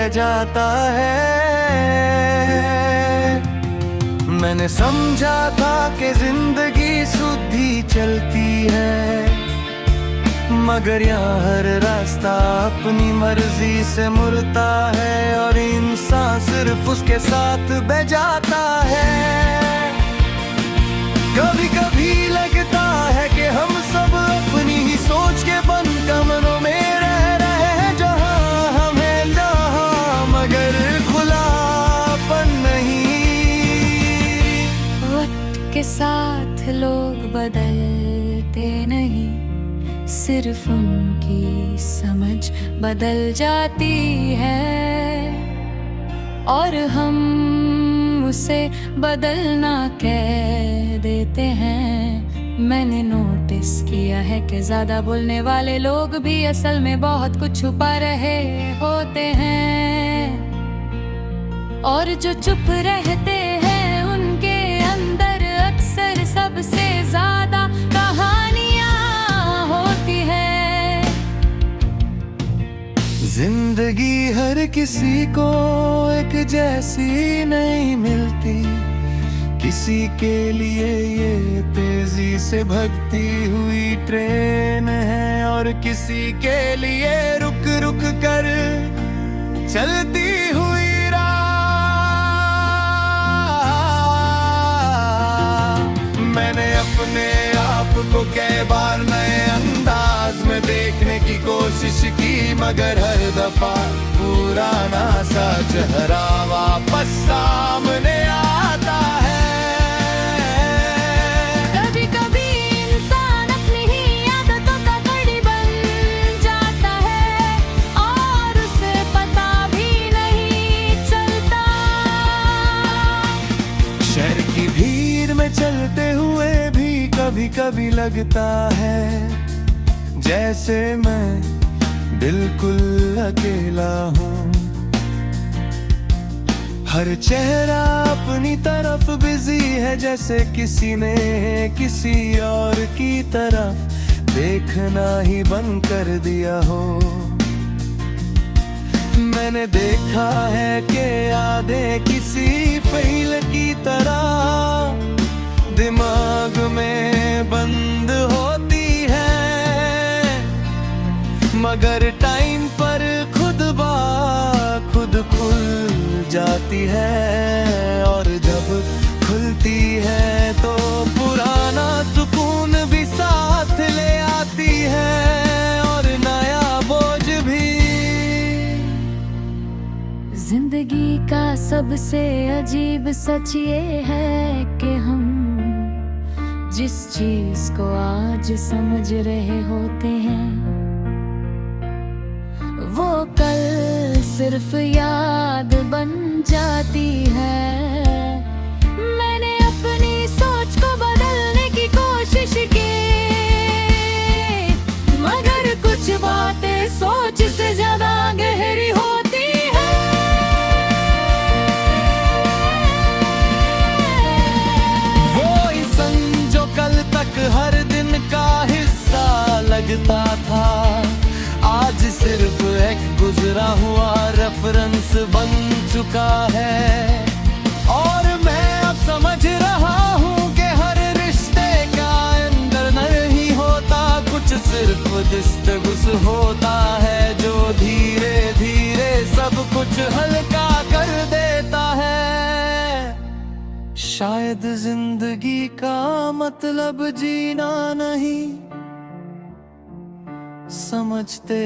रह जाता है। मैंने समझा था कि जिंदगी सुधी चलती है, मगर यहाँ हर रास्ता अपनी मर्जी से मुड़ता है और इंसान सिर्फ उसके साथ बह जाता है। कभी कभी लगता है कि हम सब अपनी ही सोच के बंद कमरों में रह रहे हैं, जहाँ हमें जहाँ मगर खुलापन नहीं। वक्त के साथ लोग बदलते नहीं, सिर्फ उनकी समझ बदल जाती है और हम उसे बदलना कह देते हैं। मैंने नोटिस किया है कि ज्यादा बोलने वाले लोग भी असल में बहुत कुछ छुपा रहे होते हैं, और जो चुप रहते हैं उनके अंदर अक्सर सबसे ज्यादा कहानियां होती है। जिंदगी हर किसी को एक जैसी नहीं मिलती, किसी के लिए ये तेजी से भगती हुई ट्रेन है और किसी के लिए रुक रुक कर चलती हुई राह। मैंने अपने आप को कई बार नए अंदाज में देखने की कोशिश की, मगर हर दफा पुराना सा चेहरा वापस सामने आता है। कभी कभी इंसान अपनी ही आदतों का कड़ी बन जाता है और उसे पता भी नहीं चलता। शहर की भीड़ में चलते हुए भी कभी कभी लगता है जैसे मैं बिल्कुल अकेला हूँ। हर चेहरा अपनी तरफ बिजी है, जैसे किसी ने किसी और की तरफ देखना ही बंद कर दिया हो। मैंने देखा है कि यादें किसी फाइल की तरह दिमाग में बंद होती है, मगर टाइम पर खुद ब खुद खुल जाती है। और जब खुलती है तो पुराना सुकून भी साथ ले आती है और नया बोझ भी। जिंदगी का सबसे अजीब सच ये है कि हम जिस चीज को आज समझ रहे होते हैं वो कल सिर्फ याद बन जाती है। मैंने अपनी सोच को बदलने की कोशिश की, मगर कुछ बातें सोच से ज्यादा गहरी होती है। वो इंसान जो कल तक हर दिन का हिस्सा लगता था, आज सिर्फ एक गुजरा हुआ रेफरेंस बन चुका है। और मैं अब समझ रहा हूँ कि हर रिश्ते का अंदर नहीं होता कुछ, सिर्फ गुस होता है जो धीरे धीरे सब कुछ हल्का कर देता है। शायद जिंदगी का मतलब जीना नहीं, समझते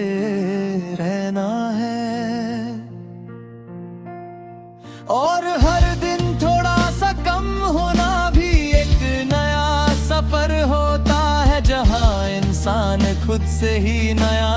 रहना है। और हर दिन थोड़ा सा कम होना भी एक नया सफर होता है, जहाँ इंसान खुद से ही नया